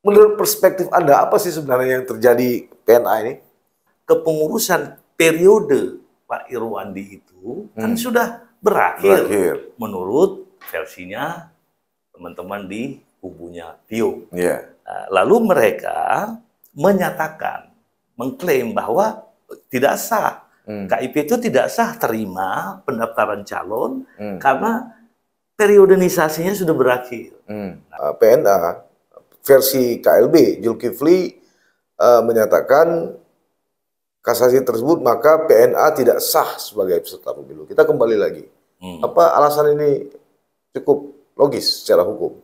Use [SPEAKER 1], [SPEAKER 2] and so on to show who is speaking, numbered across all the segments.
[SPEAKER 1] Menurut perspektif Anda, apa sih sebenarnya yang terjadi PNA ini?
[SPEAKER 2] Kepengurusan periode Pak Irwandi itu kan sudah berakhir menurut versinya teman-teman di kubunya Tio. Lalu mereka menyatakan, mengklaim bahwa tidak sah. KIP itu tidak sah terima pendaftaran calon karena periodenisasinya sudah berakhir.
[SPEAKER 1] PNA versi KLB, Zulkifli menyatakan kasasi tersebut, maka PNA tidak sah sebagai peserta pemilu. Kita kembali lagi. Apa alasan ini cukup logis secara hukum?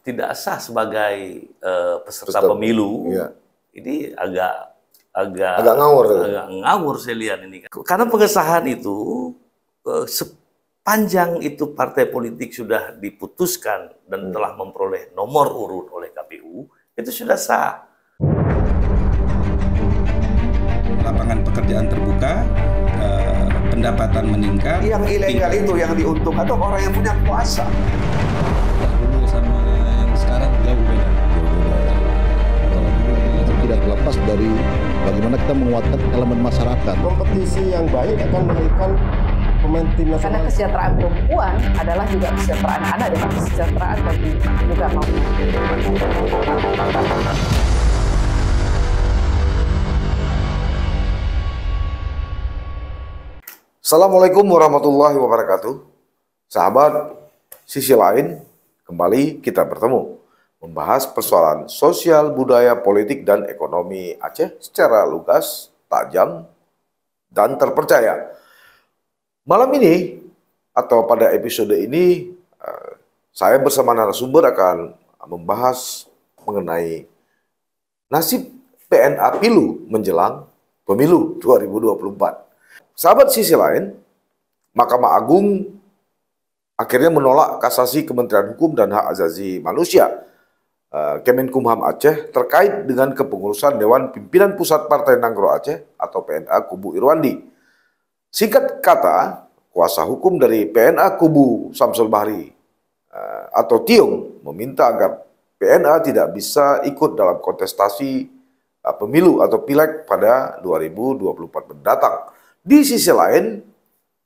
[SPEAKER 2] Tidak sah sebagai peserta pemilu. Ini agak ngawur saya lihat ini. Karena pengesahan itu sepanjang itu partai politik sudah diputuskan dan telah memperoleh nomor urut oleh KPU, itu sudah sah.
[SPEAKER 3] Lapangan pekerjaan terbuka, pendapatan meningkat.
[SPEAKER 1] Yang ilegal itu yang diuntungkan atau orang yang punya kuasa.
[SPEAKER 4] Dulu sama yang sekarang jauh beda. Tidak terlepas dari bagaimana kita menguatkan elemen masyarakat.
[SPEAKER 5] Kompetisi yang baik akan melahirkan pemain tim nasional.
[SPEAKER 6] Karena kesejahteraan perempuan adalah juga kesejahteraan anak dan kesejahteraan bagi juga mau.
[SPEAKER 1] Assalamualaikum warahmatullahi wabarakatuh. Sahabat, sisi lain, kembali kita bertemu membahas persoalan sosial, budaya, politik, dan ekonomi Aceh secara lugas, tajam, dan terpercaya. Malam ini, atau pada episode ini, saya bersama narasumber akan membahas mengenai nasib PNA Pilu menjelang pemilu 2024. Sahabat, sisi lain, Mahkamah Agung akhirnya menolak kasasi Kementerian Hukum dan Hak Asasi Manusia Kemenkumham Aceh terkait dengan kepengurusan Dewan Pimpinan Pusat Partai Nanggro Aceh atau PNA Kubu Irwandi. Singkat kata, kuasa hukum dari PNA Kubu Samsul Bahri atau Tiong meminta agar PNA tidak bisa ikut dalam kontestasi pemilu atau pileg pada 2024 mendatang. Di sisi lain,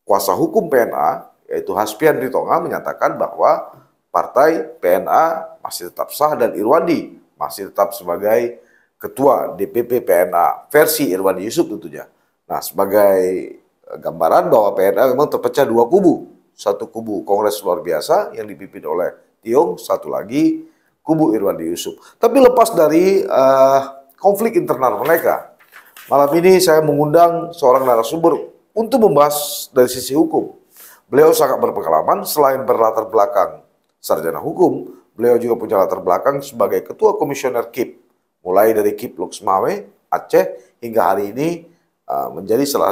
[SPEAKER 1] kuasa hukum PNA yaitu Haspian Ritonga menyatakan bahwa partai PNA masih tetap sah dan Irwandi masih tetap sebagai ketua DPP PNA versi Irwandi Yusuf tentunya. Nah, sebagai gambaran bahwa PNA memang terpecah dua kubu. Satu kubu Kongres Luar Biasa yang dipimpin oleh Tiong, satu lagi kubu Irwandi Yusuf. Tapi lepas dari konflik internal mereka, malam ini saya mengundang seorang narasumber untuk membahas dari sisi hukum. Beliau sangat berpengalaman, selain berlatar belakang sarjana hukum, beliau juga punya latar belakang sebagai ketua komisioner KIP, mulai dari KIP Loksmawe, Aceh, hingga hari ini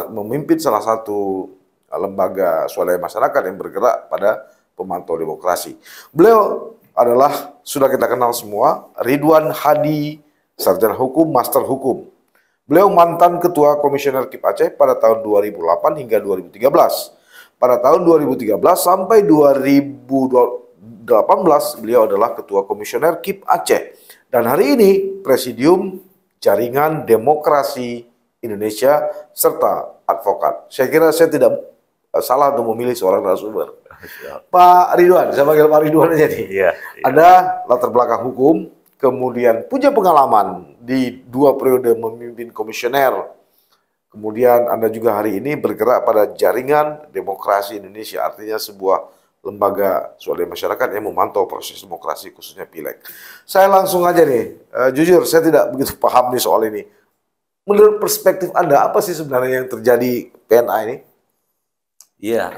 [SPEAKER 1] memimpin salah satu lembaga swadaya masyarakat yang bergerak pada pemantau demokrasi. Beliau adalah, sudah kita kenal semua, Ridwan Hadi, sarjana hukum, master hukum. Beliau mantan ketua komisioner KIP Aceh pada tahun 2008 hingga 2013. Pada tahun 2013 sampai 2018 beliau adalah ketua komisioner KIP Aceh. Dan hari ini presidium Jaringan Demokrasi Indonesia serta advokat. Saya kira saya tidak salah untuk memilih seorang narasumber. Pak Ridwan, saya panggil Pak Ridwan aja nih. Ada latar belakang hukum, kemudian punya pengalaman di 2 periode memimpin komisioner. Kemudian Anda juga hari ini bergerak pada Jaringan Demokrasi Indonesia, artinya sebuah lembaga swadaya masyarakat yang memantau proses demokrasi khususnya pileg. Saya langsung aja nih, jujur saya tidak begitu paham nih soal ini. Menurut perspektif Anda, apa sih sebenarnya yang terjadi PNA ini?
[SPEAKER 2] Iya,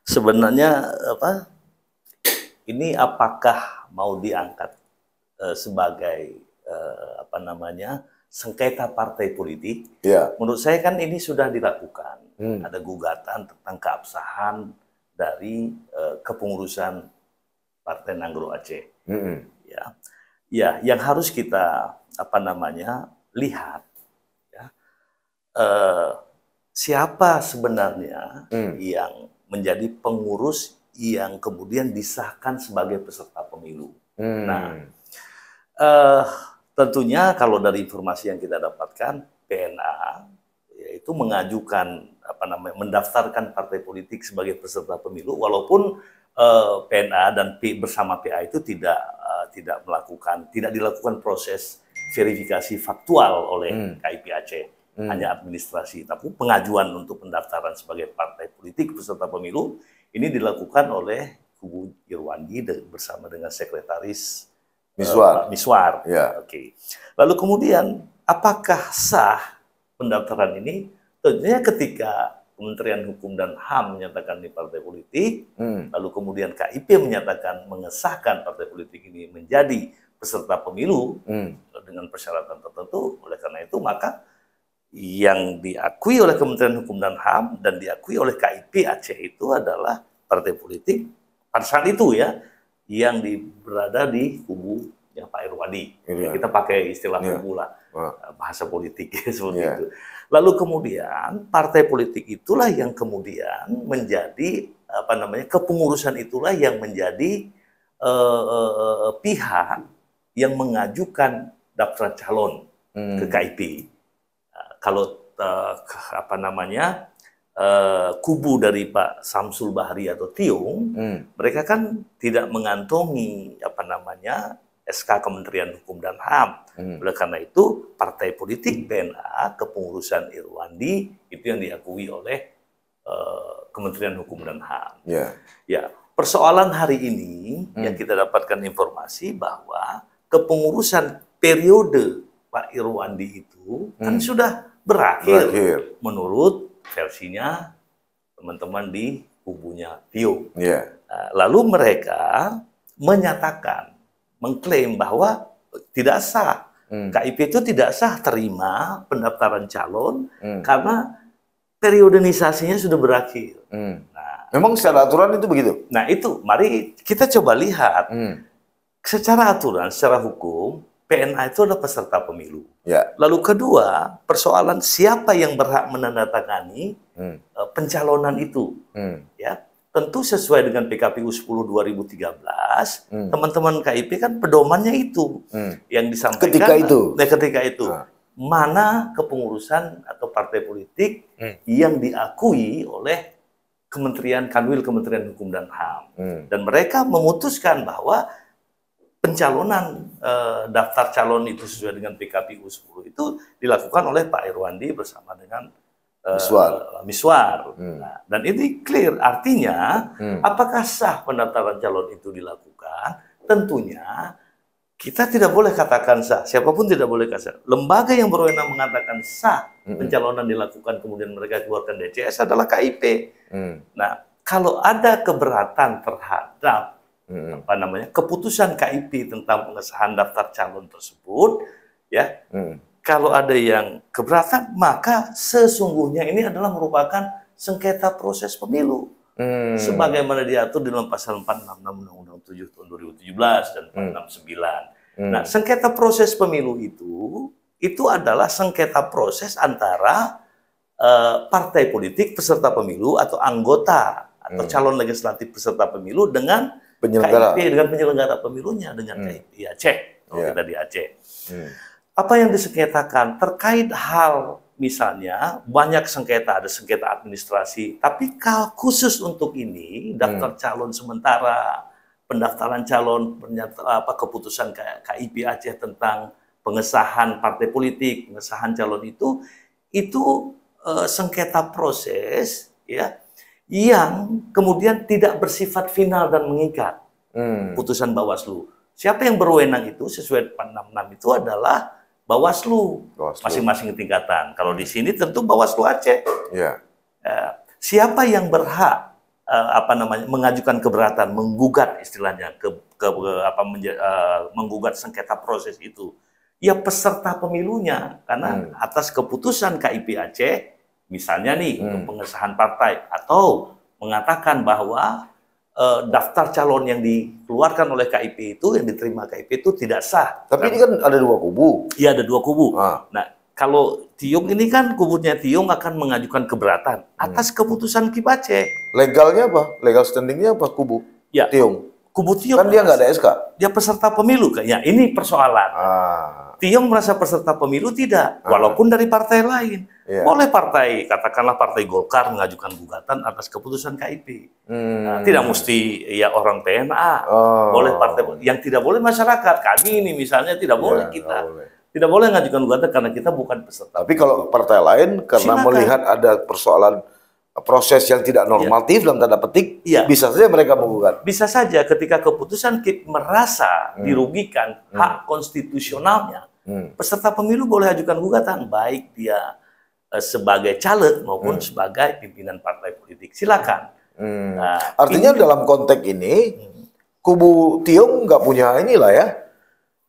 [SPEAKER 2] sebenarnya ini apakah mau diangkat sebagai sengketa partai politik? Menurut saya kan ini sudah dilakukan. Ada gugatan tentang keabsahan dari kepengurusan Partai Nanggro Aceh. Ya, yang harus kita lihat, ya, siapa sebenarnya yang menjadi pengurus yang kemudian disahkan sebagai peserta pemilu. Nah, Eh, tentunya kalau dari informasi yang kita dapatkan, PNA yaitu mengajukan mendaftarkan partai politik sebagai peserta pemilu, walaupun PNA dan bersama PA itu tidak dilakukan proses verifikasi faktual oleh KIP Aceh, hanya administrasi. Tapi pengajuan untuk pendaftaran sebagai partai politik peserta pemilu ini dilakukan oleh kubu Irwandi bersama dengan sekretaris Miswar.
[SPEAKER 1] Ya.
[SPEAKER 2] Oke. Lalu kemudian apakah sah pendaftaran ini? Tentunya ketika Kementerian Hukum dan HAM menyatakan ini partai politik, lalu kemudian KIP menyatakan mengesahkan partai politik ini menjadi peserta pemilu dengan persyaratan tertentu. Oleh karena itu maka yang diakui oleh Kementerian Hukum dan HAM dan diakui oleh KIP Aceh itu adalah partai politik pada saat itu ya, yang berada di kubu Pak Irwandi. Kita pakai istilah kubu lah, bahasa politik seperti itu. Lalu kemudian partai politik itulah yang kemudian menjadi kepengurusan itulah yang menjadi pihak yang mengajukan daftar calon ke KIP. Kalau kubu dari Pak Samsul Bahri atau Tiung, mereka kan tidak mengantongi SK Kementerian Hukum dan HAM. Oleh karena itu partai politik PNA kepengurusan Irwandi itu yang diakui oleh Kementerian Hukum dan HAM. Ya, persoalan hari ini yang kita dapatkan informasi bahwa kepengurusan periode Pak Irwandi itu kan sudah berakhir menurut versinya teman-teman di kubunya Tiung. Lalu mereka menyatakan, mengklaim bahwa tidak sah. KIP itu tidak sah terima pendaftaran calon karena periodenisasinya sudah berakhir. Nah,
[SPEAKER 1] memang secara aturan itu begitu?
[SPEAKER 2] Nah itu, mari kita coba lihat. Secara aturan, secara hukum, PNA itu adalah peserta pemilu. Lalu kedua, persoalan siapa yang berhak menandatangani pencalonan itu. Ya, tentu sesuai dengan PKPU 10 2013, teman-teman KIP kan pedomannya itu yang disampaikan ketika itu. Mana kepengurusan atau partai politik yang diakui oleh Kementerian Hukum dan HAM. Dan mereka memutuskan bahwa pencalonan daftar calon itu sesuai dengan PKPU 10 itu dilakukan oleh Pak Irwandi bersama dengan Miswar. Nah, dan ini clear, artinya apakah sah pendaftaran calon itu dilakukan? Tentunya kita tidak boleh katakan sah, siapapun tidak boleh katakan. Lembaga yang berwenang mengatakan sah pencalonan dilakukan kemudian mereka keluarkan DCS adalah KIP. Nah, kalau ada keberatan terhadap keputusan KIP tentang pengesahan daftar calon tersebut, ya, kalau ada yang keberatan, maka sesungguhnya ini adalah merupakan sengketa proses pemilu, sebagaimana diatur di dalam pasal 466 Undang-Undang 7 tahun 2017 dan 469. Nah, sengketa proses pemilu itu adalah sengketa proses antara partai politik peserta pemilu atau anggota atau calon legislatif peserta pemilu dengan
[SPEAKER 1] penyelenggara.
[SPEAKER 2] KIP, dengan penyelenggara pemilunya, dengan KIP Aceh, kita di Aceh. Apa yang disengketakan terkait hal misalnya banyak sengketa, ada sengketa administrasi, tapi khusus untuk ini daftar calon sementara, pendaftaran calon, keputusan KIP Aceh tentang pengesahan partai politik, pengesahan calon itu sengketa proses, ya, yang kemudian tidak bersifat final dan mengikat. Putusan Bawaslu. Siapa yang berwenang itu sesuai 466 itu adalah Bawaslu. Masing-masing tingkatan. Kalau di sini tentu Bawaslu Aceh. Siapa yang berhak mengajukan keberatan, menggugat istilahnya menggugat sengketa proses itu? Ya peserta pemilunya, karena atas keputusan KIP Aceh misalnya nih untuk pengesahan partai atau mengatakan bahwa daftar calon yang dikeluarkan oleh KIP itu, yang diterima KIP itu tidak sah.
[SPEAKER 1] Tapi ini kan ada dua kubu.
[SPEAKER 2] Iya, ada dua kubu. Nah, kalau Tiung ini kan kubunya Tiung akan mengajukan keberatan atas keputusan KIP Aceh.
[SPEAKER 1] Legalnya apa? Legal standingnya apa kubu?
[SPEAKER 2] Ya,
[SPEAKER 1] Tiung.
[SPEAKER 2] kubu Tiong
[SPEAKER 1] Kan dia nggak ada SK.
[SPEAKER 2] dia peserta pemilu. Ya, ini persoalan. Tiong merasa peserta pemilu tidak, walaupun dari partai lain.
[SPEAKER 1] Iya.
[SPEAKER 2] Boleh partai, katakanlah partai Golkar mengajukan gugatan atas keputusan KIP. Nah, tidak mesti ya orang PNA. Boleh partai, yang tidak boleh masyarakat. Kami ini misalnya tidak boleh kita. Tidak boleh mengajukan gugatan karena kita bukan peserta.
[SPEAKER 1] Tapi kalau partai lain karena
[SPEAKER 2] Silakan.
[SPEAKER 1] melihat ada persoalan proses yang tidak normatif dalam tanda petik,
[SPEAKER 2] Iya.
[SPEAKER 1] bisa saja mereka menggugat.
[SPEAKER 2] Bisa saja ketika keputusan KIP merasa dirugikan hak konstitusionalnya, peserta pemilu boleh ajukan gugatan, baik dia sebagai caleg maupun sebagai pimpinan partai politik. Silakan. Nah,
[SPEAKER 1] Artinya dalam konteks ini, kubu Tiong nggak punya inilah ya,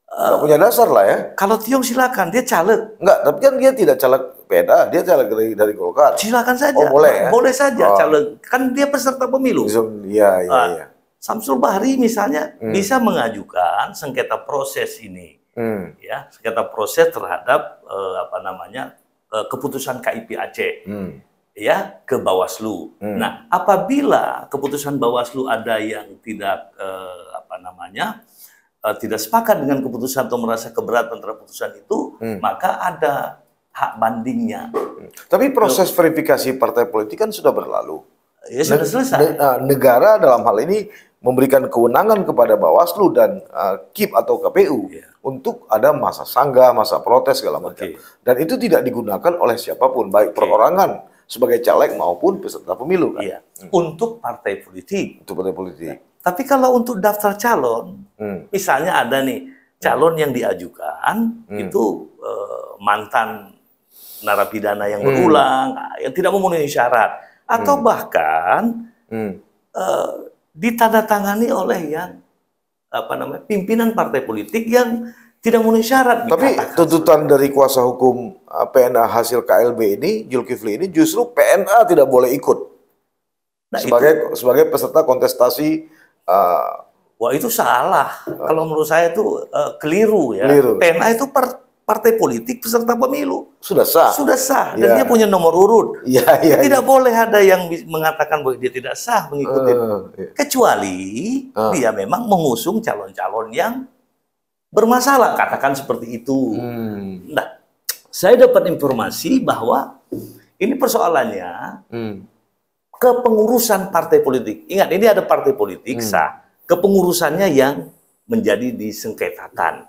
[SPEAKER 1] nggak punya dasar lah ya.
[SPEAKER 2] kalau Tiong silakan, dia caleg.
[SPEAKER 1] Nggak, tapi kan dia tidak caleg PNA, dia caleg dari Golkar.
[SPEAKER 2] Silakan saja.
[SPEAKER 1] Oh, boleh ya?
[SPEAKER 2] Boleh saja
[SPEAKER 1] Oh.
[SPEAKER 2] caleg. Kan dia peserta pemilu.
[SPEAKER 1] Iya, iya, iya.
[SPEAKER 2] Samsul Bahri misalnya bisa mengajukan sengketa proses ini. Ya, sengketa proses terhadap keputusan KIP Aceh. Ya, ke Bawaslu. Nah, apabila keputusan Bawaslu ada yang tidak tidak sepakat dengan keputusan atau merasa keberatan terhadap keputusan itu, maka ada hak bandingnya.
[SPEAKER 1] Tapi proses verifikasi partai politik kan sudah berlalu.
[SPEAKER 2] Ya sudah selesai.
[SPEAKER 1] Negara dalam hal ini memberikan kewenangan kepada Bawaslu dan KIP atau KPU untuk ada masa sanggah, masa protes segala macam. Dan itu tidak digunakan oleh siapapun, baik perorangan sebagai caleg maupun peserta pemilu kan.
[SPEAKER 2] Iya. Untuk partai politik.
[SPEAKER 1] Untuk partai politik.
[SPEAKER 2] Tapi kalau untuk daftar calon, misalnya ada nih calon yang diajukan itu mantan narapidana yang berulang, yang tidak memenuhi syarat, atau bahkan ditandatangani oleh yang pimpinan partai politik yang tidak memenuhi syarat.
[SPEAKER 1] Tapi tuntutan dari kuasa hukum PNA hasil KLB ini, Zulkifli ini, justru PNA tidak boleh ikut sebagai peserta kontestasi.
[SPEAKER 2] Wah, itu salah. Kalau menurut saya itu keliru ya. PNA itu partai politik peserta pemilu.
[SPEAKER 1] Sudah sah.
[SPEAKER 2] Sudah sah. Dan dia punya nomor urut. Tidak boleh ada yang mengatakan bahwa dia tidak sah mengikuti. Kecuali dia memang mengusung calon-calon yang bermasalah. Katakan seperti itu. Nah, saya dapat informasi bahwa ini persoalannya kepengurusan partai politik. Ingat, ini ada partai politik sah. Kepengurusannya yang menjadi disengketakan.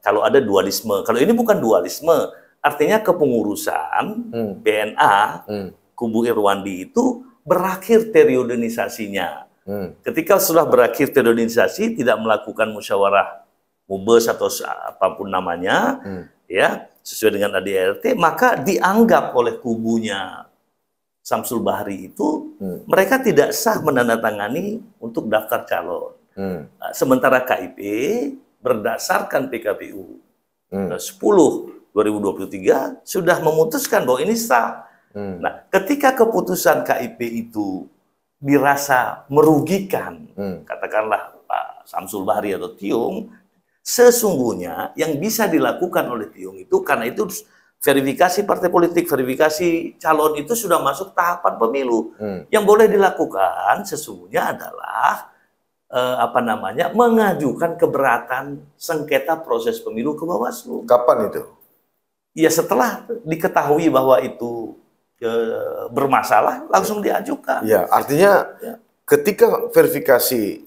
[SPEAKER 2] Kalau ada dualisme. Kalau ini bukan dualisme, artinya kepengurusan PNA, kubu Irwandi itu berakhir teriodenisasinya. Ketika sudah berakhir teriodenisasi, tidak melakukan musyawarah mubes atau apapun namanya, ya sesuai dengan ADRT, maka dianggap oleh kubunya Samsul Bahri itu mereka tidak sah menandatangani untuk daftar calon. Sementara KIP berdasarkan PKPU 10 2023 sudah memutuskan bahwa ini sah. Nah, ketika keputusan KIP itu dirasa merugikan, katakanlah Pak Samsul Bahri atau Tiong, sesungguhnya yang bisa dilakukan oleh Tiong itu, karena itu verifikasi partai politik, verifikasi calon itu sudah masuk tahapan pemilu. Yang boleh dilakukan sesungguhnya adalah mengajukan keberatan sengketa proses pemilu ke Bawaslu.
[SPEAKER 1] Kapan itu?
[SPEAKER 2] Ya setelah diketahui bahwa itu bermasalah, langsung diajukan.
[SPEAKER 1] Ya, artinya ketika verifikasi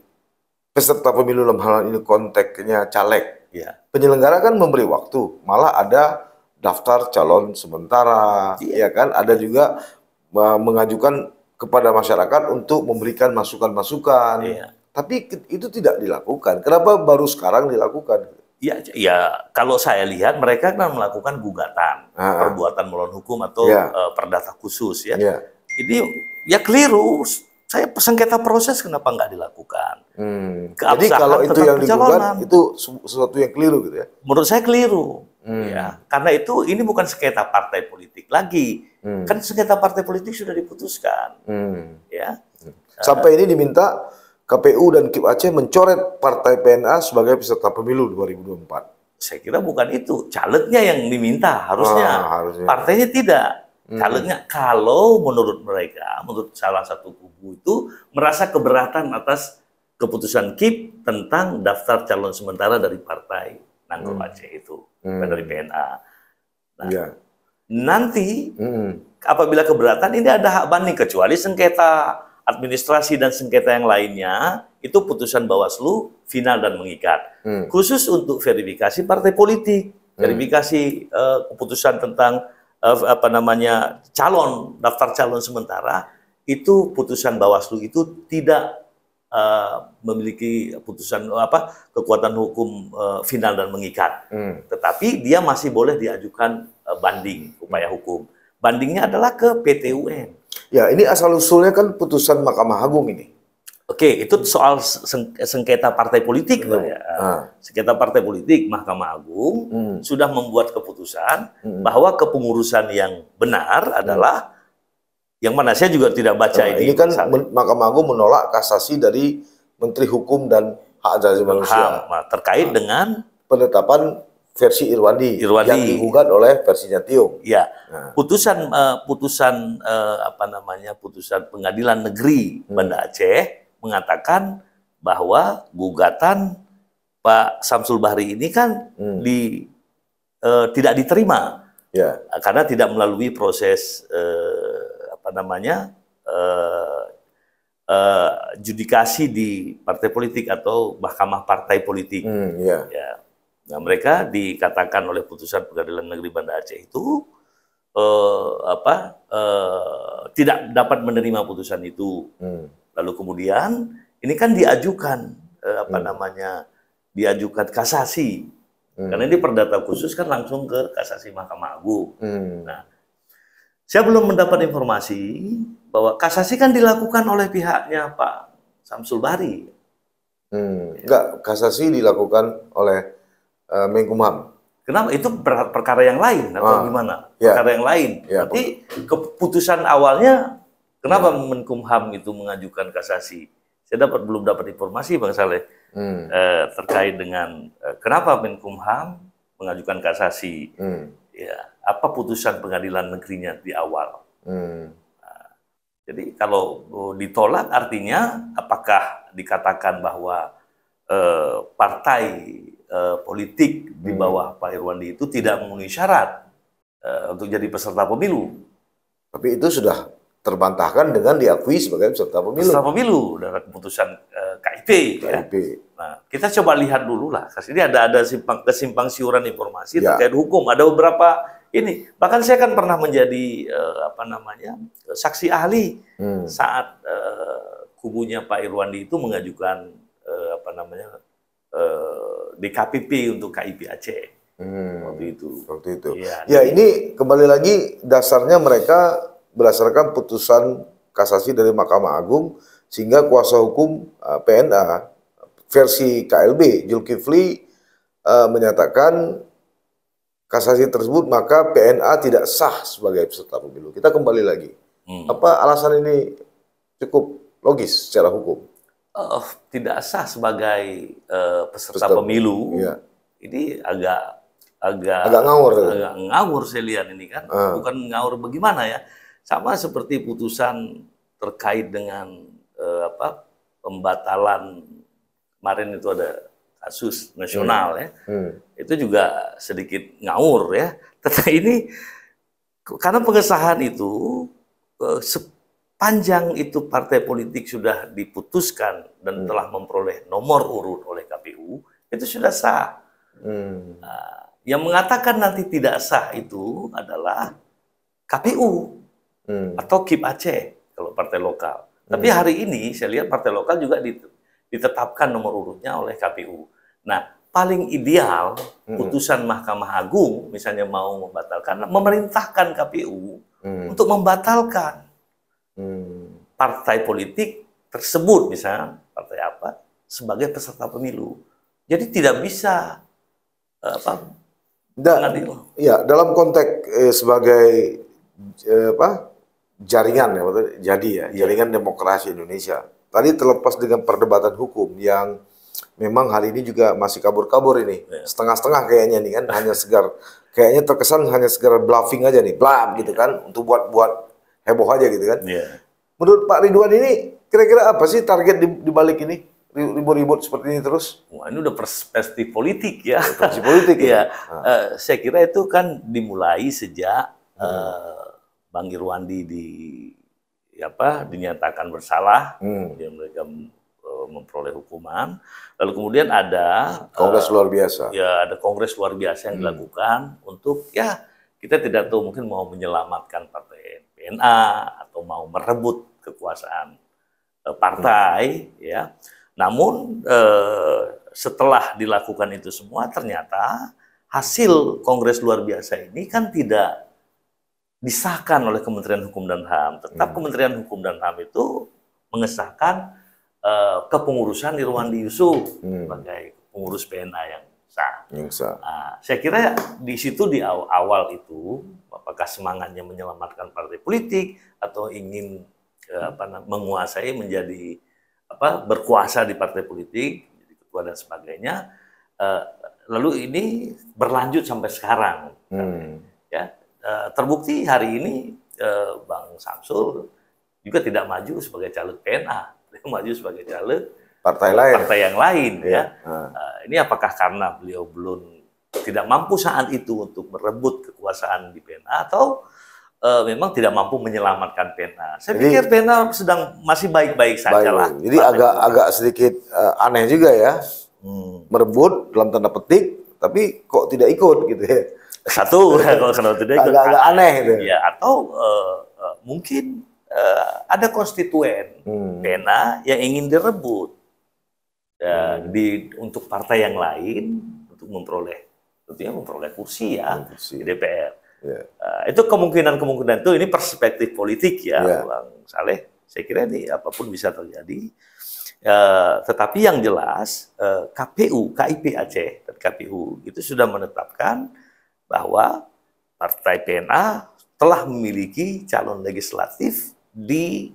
[SPEAKER 1] peserta pemilu dalam hal ini konteksnya caleg, penyelenggara kan memberi waktu, malah ada daftar calon sementara, ya kan? Ada juga mengajukan kepada masyarakat untuk memberikan masukan-masukan. Tapi itu tidak dilakukan. Kenapa baru sekarang dilakukan?
[SPEAKER 2] Ya, kalau saya lihat mereka kan melakukan gugatan, perbuatan melawan hukum atau perdata khusus ya. Ini ya keliru. Saya sengketa proses kenapa nggak dilakukan?
[SPEAKER 1] Jadi kalau itu yang digugat itu sesuatu yang keliru gitu ya?
[SPEAKER 2] Menurut saya keliru. Ya, karena itu ini bukan sengketa partai politik lagi. Kan sengketa partai politik sudah diputuskan. Ya.
[SPEAKER 1] Sampai ini diminta KPU dan KIP Aceh mencoret partai PNA sebagai peserta pemilu 2024.
[SPEAKER 2] Saya kira bukan itu. Calegnya yang diminta harusnya. Partainya tidak. Calegnya, kalau menurut mereka, menurut salah satu kubu itu merasa keberatan atas keputusan KIP tentang daftar calon sementara dari partai Nanggro Aceh itu, bukan dari PNA. Nah, nanti apabila keberatan ini ada hak banding, kecuali sengketa administrasi dan sengketa yang lainnya, itu putusan Bawaslu final dan mengikat. Khusus untuk verifikasi partai politik, verifikasi keputusan tentang calon, daftar calon sementara, itu putusan Bawaslu itu tidak memiliki kekuatan hukum final dan mengikat. Tetapi dia masih boleh diajukan banding, upaya hukum. Bandingnya adalah ke PT UN.
[SPEAKER 1] Ya, ini asal-usulnya kan putusan Mahkamah Agung ini.
[SPEAKER 2] Oke, itu soal sengketa partai politik. Ya. Sengketa partai politik, Mahkamah Agung sudah membuat keputusan bahwa kepengurusan yang benar adalah yang mana saya juga tidak baca
[SPEAKER 1] ini kan Mahkamah Agung menolak kasasi dari Menteri Hukum dan Hak Asasi Manusia
[SPEAKER 2] terkait dengan
[SPEAKER 1] penetapan versi Irwandi yang digugat oleh versinya Tiong.
[SPEAKER 2] Ya, putusan Pengadilan Negeri Banda Aceh mengatakan bahwa gugatan Pak Samsul Bahri ini kan tidak diterima karena tidak melalui proses judikasi di partai politik atau mahkamah partai politik. Ya. Nah, mereka dikatakan oleh putusan Pengadilan Negeri Banda Aceh itu tidak dapat menerima putusan itu. Lalu kemudian ini kan diajukan diajukan kasasi. Karena ini perdata khusus kan langsung ke kasasi Mahkamah Agung. Nah, saya belum mendapat informasi bahwa kasasi kan dilakukan oleh pihaknya Pak Samsul Bahri.
[SPEAKER 1] Enggak, kasasi dilakukan oleh Menkumham.
[SPEAKER 2] Kenapa? Itu perkara yang lain atau gimana? Perkara yang lain. Berarti keputusan awalnya kenapa Menkumham itu mengajukan kasasi? Saya belum dapat informasi, Bang Saleh, terkait dengan kenapa Menkumham mengajukan kasasi. Ya, apa putusan pengadilan negerinya di awal. Nah, jadi kalau ditolak artinya apakah dikatakan bahwa partai politik di bawah Pak Irwandi itu tidak memenuhi syarat untuk jadi peserta pemilu.
[SPEAKER 1] Tapi itu sudah terbantahkan dengan diakui sebagai peserta pemilu.
[SPEAKER 2] Peserta pemilu dalam keputusan KIP. Ya. Nah, kita coba lihat dulu lah. Ini ada kesimpang siuran informasi terkait hukum. Ada beberapa ini. Bahkan saya kan pernah menjadi saksi ahli saat kubunya Pak Irwandi itu mengajukan DKPP untuk KIP Aceh. Waktu itu. Ya,
[SPEAKER 1] ini kembali lagi dasarnya mereka berdasarkan putusan kasasi dari Mahkamah Agung, sehingga kuasa hukum PNA versi KLB Zulkifli menyatakan kasasi tersebut maka PNA tidak sah sebagai peserta pemilu. Kita kembali lagi. Apa alasan ini cukup logis secara hukum?
[SPEAKER 2] Tidak sah sebagai peserta pemilu. Ya. Ini agak
[SPEAKER 1] ngawur.
[SPEAKER 2] Agak ngawur saya lihat ini kan. Bukan ngawur bagaimana ya? Sama seperti putusan terkait dengan pembatalan kemarin itu ada kasus nasional ya. Itu juga sedikit ngawur ya. Tetapi ini karena pengesahan itu sepanjang itu partai politik sudah diputuskan dan telah memperoleh nomor urut oleh KPU, itu sudah sah. Nah, yang mengatakan nanti tidak sah itu adalah KPU atau KIP Aceh kalau partai lokal. Tapi hari ini saya lihat partai lokal juga ditetapkan nomor urutnya oleh KPU. Nah, paling ideal putusan Mahkamah Agung misalnya mau membatalkan, memerintahkan KPU untuk membatalkan partai politik tersebut, misalnya partai apa, sebagai peserta pemilu. Jadi tidak bisa
[SPEAKER 1] dalam konteks sebagai jaringan jaringan demokrasi Indonesia. Tadi terlepas dengan perdebatan hukum yang memang hari ini juga masih kabur-kabur ini, setengah-setengah kayaknya nih kan, kayaknya terkesan hanya sekedar bluffing aja nih, blam gitu kan, untuk buat heboh aja gitu kan. Menurut Pak Ridwan ini kira-kira apa sih target di balik ini? ribut-ribut seperti ini terus?
[SPEAKER 2] Wah, ini udah perspektif politik ya.
[SPEAKER 1] Perspektif politik ya.
[SPEAKER 2] Saya kira itu kan dimulai sejak Bang Irwandi dinyatakan bersalah, dia mereka memperoleh hukuman. Lalu kemudian ada
[SPEAKER 1] Kongres luar biasa.
[SPEAKER 2] Ya, ada kongres luar biasa yang dilakukan untuk ya kita tidak tahu mungkin mau menyelamatkan partai PNA atau mau merebut kekuasaan partai ya. Namun setelah dilakukan itu semua ternyata hasil kongres luar biasa ini kan tidak disahkan oleh Kementerian Hukum dan HAM. Tetap Kementerian Hukum dan HAM itu mengesahkan kepengurusan Irwandi Yusuf sebagai pengurus PNA yang sah. Nah, saya kira di situ di awal itu apakah semangatnya menyelamatkan partai politik atau ingin menguasai menjadi berkuasa di partai politik, jadi ketua dan sebagainya. Lalu ini berlanjut sampai sekarang. Ya, terbukti hari ini Bang Samsul juga tidak maju sebagai caleg PNA. Maju sebagai caleg partai yang lain ya. Ini apakah karena beliau belum tidak mampu saat itu untuk merebut kekuasaan di PNA atau memang tidak mampu menyelamatkan PNA? Saya pikir PNA sedang masih baik-baik saja lah.
[SPEAKER 1] Jadi agak sedikit aneh juga ya, merebut dalam tanda petik, tapi kok tidak ikut gitu ya.
[SPEAKER 2] Satu kalau tidak ikut
[SPEAKER 1] agak aneh gitu.
[SPEAKER 2] Ya, atau mungkin ada konstituen PNA yang ingin direbut untuk partai yang lain untuk tentunya memperoleh kursi ya di DPR. Itu kemungkinan itu ini perspektif politik ya, Bang Saleh. Saya kira ini apapun bisa terjadi. Tetapi yang jelas KPU, KIP Aceh dan KPU itu sudah menetapkan bahwa partai PNA telah memiliki calon legislatif di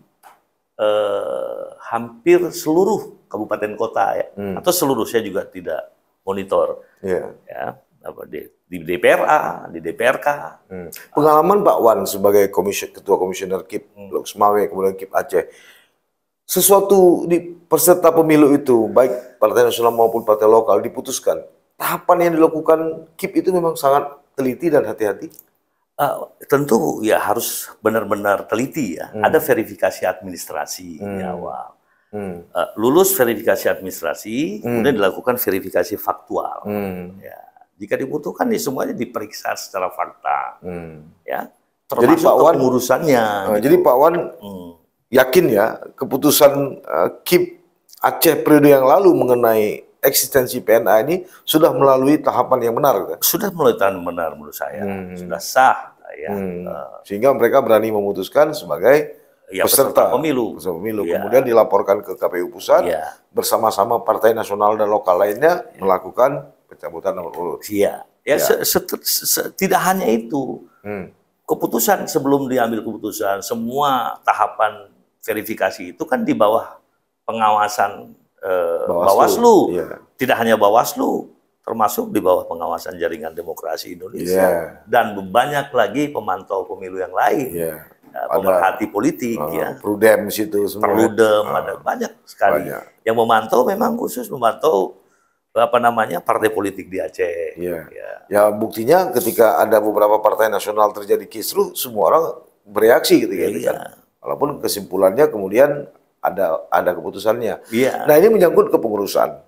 [SPEAKER 2] hampir seluruh kabupaten kota ya, atau seluruh, saya juga tidak monitor ya, di DPRA, di DPRK.
[SPEAKER 1] Pengalaman Pak Wan sebagai ketua komisioner KIP Loksmawe kemudian KIP Aceh, sesuatu di peserta pemilu itu baik partai nasional maupun partai lokal diputuskan, tahapan yang dilakukan KIP itu memang sangat teliti dan hati-hati.
[SPEAKER 2] Tentu ya harus benar-benar teliti ya. Ada verifikasi administrasi di awal. Lulus verifikasi administrasi, kemudian dilakukan verifikasi faktual. Ya, jika dibutuhkan semuanya diperiksa secara fakta. Ya, termasuk pengurusannya.
[SPEAKER 1] Jadi Pak Wan yakin ya keputusan KIP Aceh periode yang lalu mengenai eksistensi PNA ini sudah melalui tahapan yang benar, kan?
[SPEAKER 2] Sudah melalui tahapan benar menurut saya, sudah sah, ya.
[SPEAKER 1] Sehingga mereka berani memutuskan sebagai peserta pemilu. Ya. Kemudian dilaporkan ke KPU pusat bersama-sama partai nasional dan lokal lainnya melakukan pencabutan nomor urut.
[SPEAKER 2] Iya, tidak hanya itu, keputusan sebelum diambil keputusan, semua tahapan verifikasi itu kan di bawah pengawasan Bawaslu. Tidak hanya Bawaslu, termasuk di bawah pengawasan Jaringan Demokrasi Indonesia dan banyak lagi pemantau pemilu yang lain, pemerhati politik,
[SPEAKER 1] Prudem situ semua.
[SPEAKER 2] Prudem ada banyak sekali yang memantau, memang khusus memantau partai politik di Aceh.
[SPEAKER 1] Ya buktinya ketika ada beberapa partai nasional terjadi kisruh, semua orang bereaksi gitu kan. Walaupun kesimpulannya kemudian ada keputusannya. Nah ini menyangkut kepengurusan.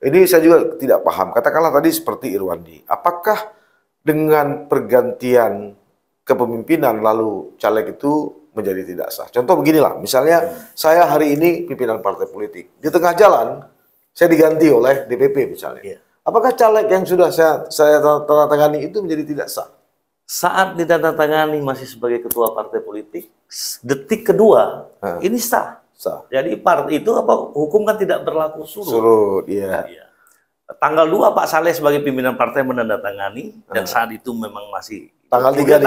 [SPEAKER 1] Ini saya juga tidak paham. Katakanlah tadi seperti Irwandi. Apakah dengan pergantian kepemimpinan lalu caleg itu menjadi tidak sah? Contoh beginilah, misalnya saya hari ini pimpinan partai politik. Di tengah jalan saya diganti oleh DPP misalnya. Apakah caleg yang sudah saya tanda tangani itu menjadi tidak sah?
[SPEAKER 2] Saat ditandatangani masih sebagai ketua partai politik, detik kedua ini sah. Jadi itu hukum kan tidak berlaku surut. Tanggal 2 Pak Saleh sebagai pimpinan partai menandatangani dan saat itu memang masih
[SPEAKER 1] tanggal
[SPEAKER 2] 3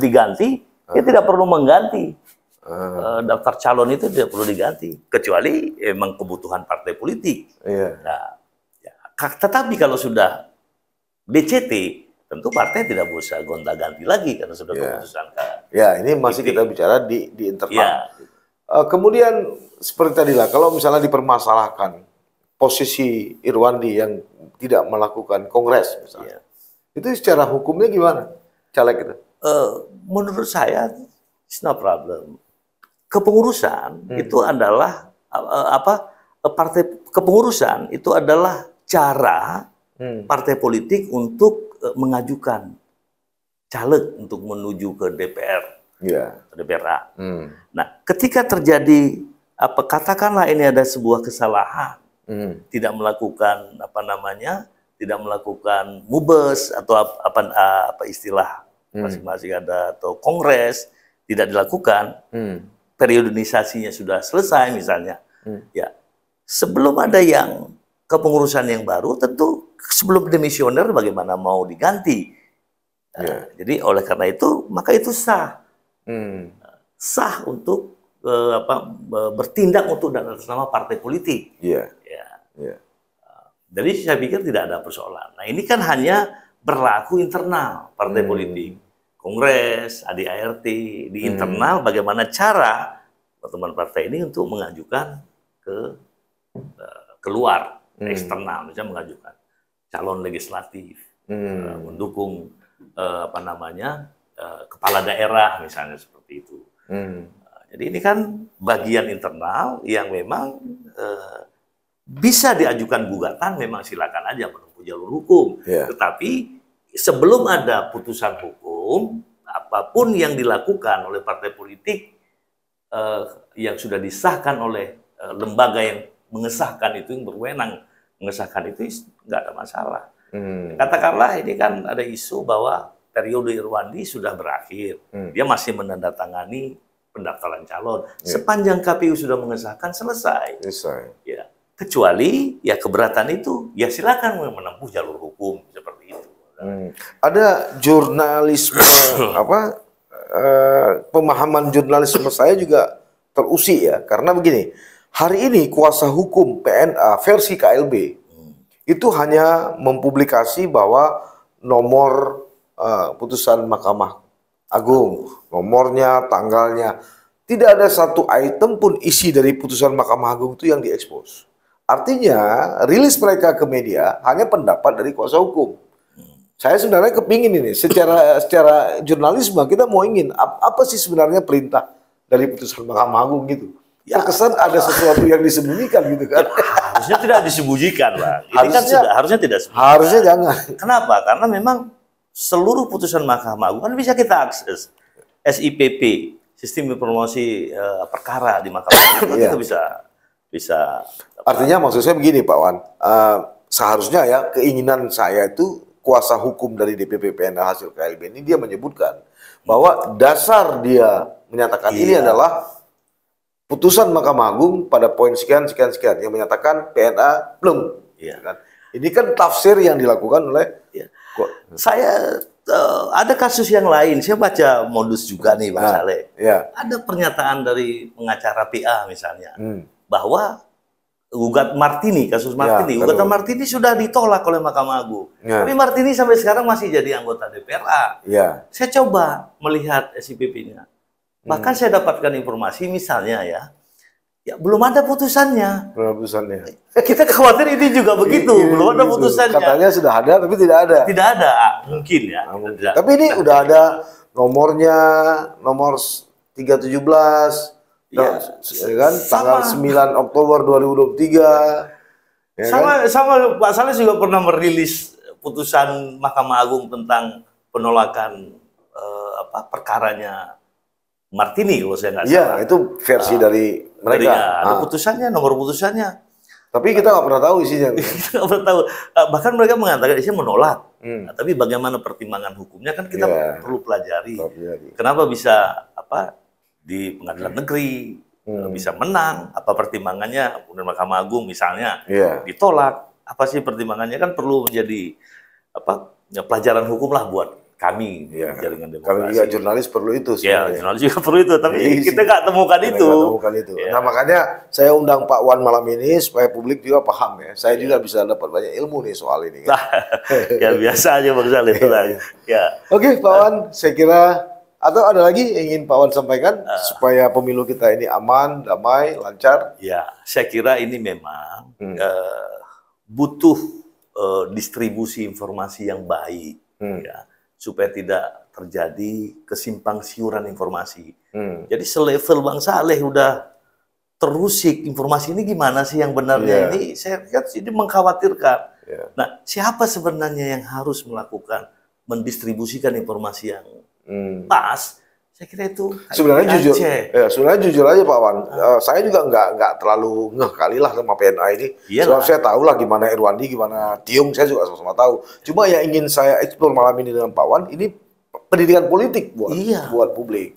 [SPEAKER 2] diganti, dia tidak perlu mengganti. Daftar calon itu tidak perlu diganti kecuali memang kebutuhan partai politik. Nah, tetapi kalau sudah DCT, tentu partai tidak bisa gonta-ganti lagi karena sudah keputusan.
[SPEAKER 1] Ini masih kita bicara di internal. Kemudian seperti tadi lah, kalau misalnya dipermasalahkan posisi Irwandi yang tidak melakukan kongres misalnya. Itu secara hukumnya gimana? Caleg itu?
[SPEAKER 2] Menurut saya, it's no problem. Kepengurusan itu adalah kepengurusan itu adalah cara partai politik untuk mengajukan caleg untuk menuju ke DPR, DPRA. Nah, ketika terjadi katakanlah ini ada sebuah kesalahan, tidak melakukan tidak melakukan mubes atau apa istilah masing-masing ada, atau kongres tidak dilakukan, periodonisasinya sudah selesai misalnya, ya sebelum ada yang kepengurusan yang baru, tentu sebelum demisioner bagaimana mau diganti. Jadi oleh karena itu maka itu sah, sah untuk bertindak untuk dan atas nama partai politik. Jadi saya pikir tidak ada persoalan. Nah ini kan hanya berlaku internal partai politik, kongres, ADART, di internal bagaimana cara teman partai ini untuk mengajukan keluar, eksternal, misalnya mengajukan calon legislatif, mendukung kepala daerah misalnya seperti itu. Jadi ini kan bagian internal yang memang bisa diajukan gugatan, memang silakan aja menempuh jalur hukum. Tetapi sebelum ada putusan hukum, apapun yang dilakukan oleh partai politik yang sudah disahkan oleh lembaga yang mengesahkan itu, yang berwenang mengesahkan itu, nggak ada masalah. Katakanlah ini kan ada isu bahwa periode Irwandi sudah berakhir, dia masih menandatangani pendaftaran calon. Sepanjang KPU sudah mengesahkan, selesai. Ya. Kecuali ya keberatan itu, ya silakan menempuh jalur hukum seperti itu.
[SPEAKER 1] Ada jurnalisme pemahaman jurnalisme saya juga terusik ya, karena begini, hari ini kuasa hukum PNA versi KLB itu hanya mempublikasi bahwa nomor putusan Mahkamah Agung, nomornya, tanggalnya, tidak ada satu item pun isi dari putusan Mahkamah Agung itu yang diekspos. Artinya, rilis mereka ke media hanya pendapat dari kuasa hukum. Saya sebenarnya kepingin ini, secara jurnalisme kita mau ingin, apa sih sebenarnya perintah dari putusan Mahkamah Agung gitu. Ya, terkesan ada sesuatu yang disembunyikan gitu kan.
[SPEAKER 2] Harusnya tidak disembunyikan, Bang. Ini harusnya tidak disembunyikan.
[SPEAKER 1] Harusnya jangan.
[SPEAKER 2] Kenapa? Karena memang seluruh putusan Mahkamah Agung kan bisa kita akses. SIPP, Sistem Informasi Perkara di Mahkamah Agung, kita bisa. Artinya
[SPEAKER 1] maksud saya begini Pak Wan, seharusnya ya keinginan saya itu kuasa hukum dari DPP PNA hasil KLB ini dia menyebutkan bahwa dasar dia menyatakan ini adalah putusan Mahkamah Agung pada poin sekian yang menyatakan PNA belum. Kan? Ini kan tafsir yang dilakukan oleh
[SPEAKER 2] saya ada kasus yang lain, saya baca modus juga nih Bang Saleh. Ada pernyataan dari pengacara PA misalnya bahwa kasus Martini, gugatan Martini sudah ditolak oleh Mahkamah Agung. Tapi Martini sampai sekarang masih jadi anggota DPRA. Saya coba melihat SIPP-nya. Bahkan saya dapatkan informasi misalnya ya belum ada putusannya. Kita khawatir ini juga begitu, belum ada putusannya.
[SPEAKER 1] Katanya sudah ada tapi tidak ada.
[SPEAKER 2] Tidak ada, mungkin ya.
[SPEAKER 1] Tapi ini udah ada nomornya, nomor 317. Kan tanggal 9 Oktober 2023
[SPEAKER 2] sama Pak Saleh juga pernah merilis putusan Mahkamah Agung tentang penolakan perkaranya Martini kalau saya nggak salah.
[SPEAKER 1] Itu versi dari mereka.
[SPEAKER 2] Ada putusannya, nomor putusannya.
[SPEAKER 1] Tapi kita nggak pernah tahu isinya.
[SPEAKER 2] Kita nggak pernah tahu. Bahkan mereka mengatakan isinya menolak. Tapi bagaimana pertimbangan hukumnya kan kita perlu pelajari. Kenapa bisa di pengadilan negeri bisa menang, apa pertimbangannya, kemudian Mahkamah Agung misalnya ditolak, apa sih pertimbangannya, kan perlu menjadi pelajaran hukum lah buat kami jaringan demokrasi.
[SPEAKER 1] Kami juga jurnalis perlu itu sebenarnya.
[SPEAKER 2] Jurnalis juga perlu itu, tapi kita nggak temukan itu.
[SPEAKER 1] Nah makanya saya undang Pak Wan malam ini supaya publik juga paham ya. Saya juga bisa dapat banyak ilmu nih soal ini.
[SPEAKER 2] Ya biasa aja Bang Saleh.
[SPEAKER 1] Oke Pak Wan, saya kira Atau ada lagi yang ingin Pak Wan sampaikan supaya pemilu kita ini aman, damai, lancar?
[SPEAKER 2] Ya, saya kira ini memang butuh distribusi informasi yang baik, ya, supaya tidak terjadi kesimpang siuran informasi. Jadi selevel Bang Saleh udah terusik informasi ini gimana sih yang benarnya ini? Saya lihat ini mengkhawatirkan. Nah, siapa sebenarnya yang harus melakukan mendistribusikan informasi yang pas? Saya kira itu
[SPEAKER 1] sebenarnya jujur aja Pak Wan, saya juga nggak terlalu ngeh kali lah sama PNA ini. Sebab saya tahu lah gimana Irwandi, gimana Tiung, saya juga sama-sama tahu. Cuma yang ingin saya eksplor malam ini dengan Pak Wan, ini pendidikan politik buat publik.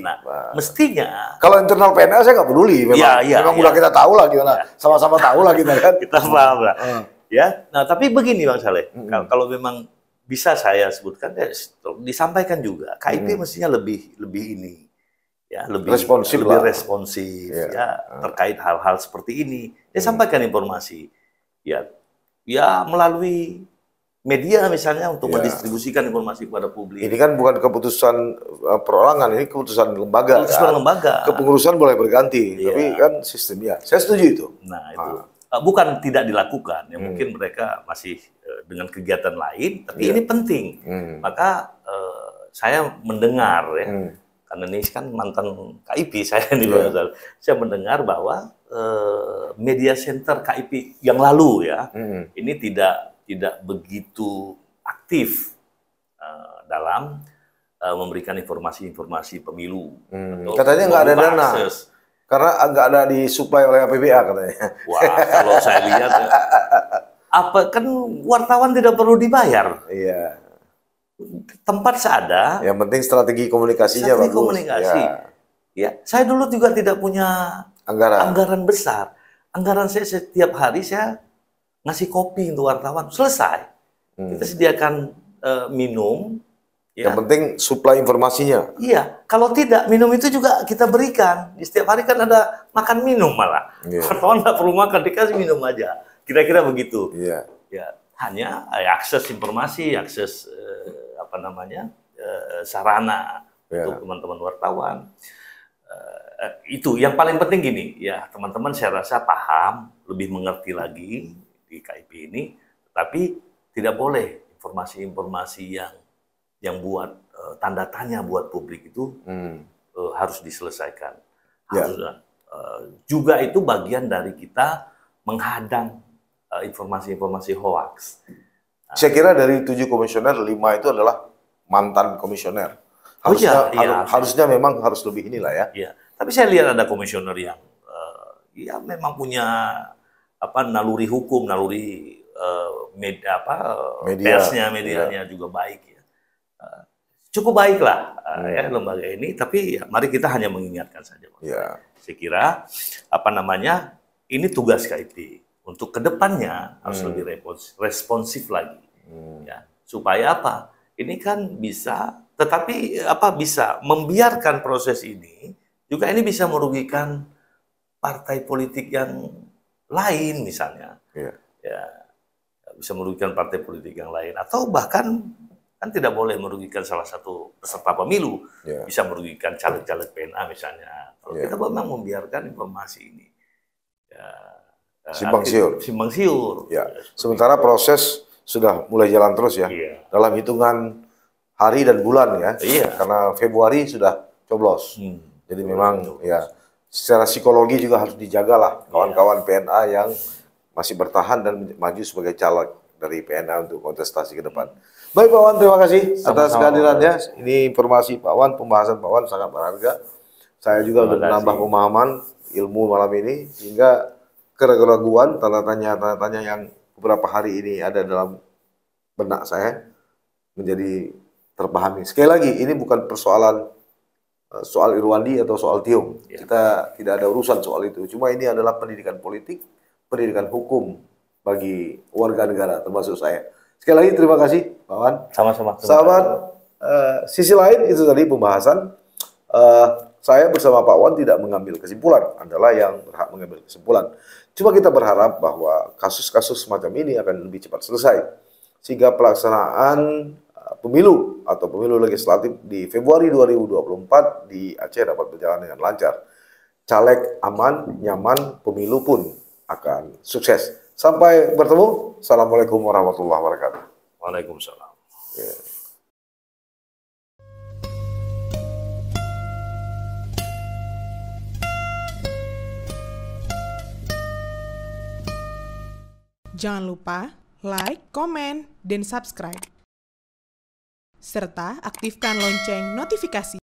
[SPEAKER 2] Nah, mestinya
[SPEAKER 1] kalau internal PNA saya nggak peduli, memang udah kita tahu lah gimana, sama-sama tahu lah kita kan.
[SPEAKER 2] Kita paham lah. Ya, nah tapi begini Bang Saleh, kalau memang bisa saya sebutkan, ya, disampaikan juga KIP mestinya lebih ini, ya lebih responsif, ya terkait hal-hal seperti ini. Dia sampaikan informasi, ya melalui media misalnya untuk mendistribusikan informasi kepada publik.
[SPEAKER 1] Ini kan bukan keputusan perorangan, ini keputusan lembaga. Kepengurusan boleh berganti, tapi kan sistemnya. Saya setuju itu.
[SPEAKER 2] Nah itu bukan tidak dilakukan, ya mungkin mereka masih dengan kegiatan lain, tapi ini penting. Maka saya mendengar ya, karena ini kan mantan KIP saya nih, saya mendengar bahwa media center KIP yang lalu ya, ini tidak begitu aktif dalam memberikan informasi-informasi pemilu.
[SPEAKER 1] Katanya nggak ada dana, karena nggak ada disuplai oleh APBA katanya.
[SPEAKER 2] Wah, kalau saya lihat, kan wartawan tidak perlu dibayar.
[SPEAKER 1] Iya.
[SPEAKER 2] Tempat seada.
[SPEAKER 1] Yang penting strategi komunikasinya bagus.
[SPEAKER 2] Komunikasi. Ya, saya dulu juga tidak punya anggaran besar. Anggaran saya setiap hari saya ngasih kopi untuk wartawan, selesai. Kita sediakan minum.
[SPEAKER 1] Yang penting suplai informasinya.
[SPEAKER 2] Iya, kalau tidak minum itu juga kita berikan. Di setiap hari kan ada makan minum malah. Wartawan nggak perlu makan, dikasih minum aja. Kira-kira begitu.
[SPEAKER 1] Iya.
[SPEAKER 2] Ya, hanya akses informasi, akses sarana untuk teman-teman wartawan. Itu yang paling penting gini, ya teman-teman saya rasa paham, lebih mengerti lagi di KIP ini, tapi tidak boleh informasi-informasi yang buat tanda tanya buat publik itu harus diselesaikan. Juga itu bagian dari kita menghadang informasi-informasi hoax.
[SPEAKER 1] Saya kira dari 7 komisioner, 5 itu adalah mantan komisioner. Harusnya memang harus lebih inilah ya.
[SPEAKER 2] Iya. Tapi saya lihat ada komisioner yang memang punya naluri hukum, naluri medianya juga baik ya. Cukup baiklah lembaga ini, tapi mari kita hanya mengingatkan saja. Saya kira ini tugas KIP untuk kedepannya harus lebih responsif lagi, ya supaya apa? Ini kan bisa, tetapi bisa membiarkan proses ini juga ini bisa merugikan partai politik yang lain misalnya, ya bisa merugikan partai politik yang lain, atau bahkan kan tidak boleh merugikan salah satu peserta pemilu, bisa merugikan caleg-caleg PNA misalnya. Kalau kita memang membiarkan informasi ini,
[SPEAKER 1] simpang
[SPEAKER 2] siur.
[SPEAKER 1] Ya. Sementara proses sudah mulai jalan terus ya, dalam hitungan hari dan bulan ya, karena Februari sudah coblos. Jadi memang ya secara psikologi juga harus dijaga lah kawan-kawan PNA yang masih bertahan dan maju sebagai caleg dari PNA untuk kontestasi ke depan. Baik Pak Wan, terima kasih atas kehadirannya. Ini informasi Pak Wan, pembahasan Pak Wan sangat berharga. Saya juga sudah menambah pemahaman ilmu malam ini, sehingga keraguan, tanda tanya yang beberapa hari ini ada dalam benak saya menjadi terpahami. Sekali lagi, ini bukan persoalan soal Irwandi atau soal Tiung. Kita tidak ada urusan soal itu. Cuma ini adalah pendidikan politik, pendidikan hukum bagi warga negara, termasuk saya. Sekali lagi terima kasih, Pak Wan.
[SPEAKER 2] Sama-sama.
[SPEAKER 1] Sahabat, sisi lain itu tadi pembahasan. Saya bersama Pak Wan tidak mengambil kesimpulan, adalah yang berhak mengambil kesimpulan. Cuma kita berharap bahwa kasus-kasus semacam ini akan lebih cepat selesai, sehingga pelaksanaan pemilu atau pemilu legislatif di Februari 2024 di Aceh dapat berjalan dengan lancar. Caleg aman, nyaman, pemilu pun akan sukses. Sampai bertemu. Assalamualaikum warahmatullahi wabarakatuh.
[SPEAKER 2] Waalaikumsalam.
[SPEAKER 1] Ya.
[SPEAKER 7] Jangan lupa like, komen, dan subscribe. Serta aktifkan lonceng notifikasi.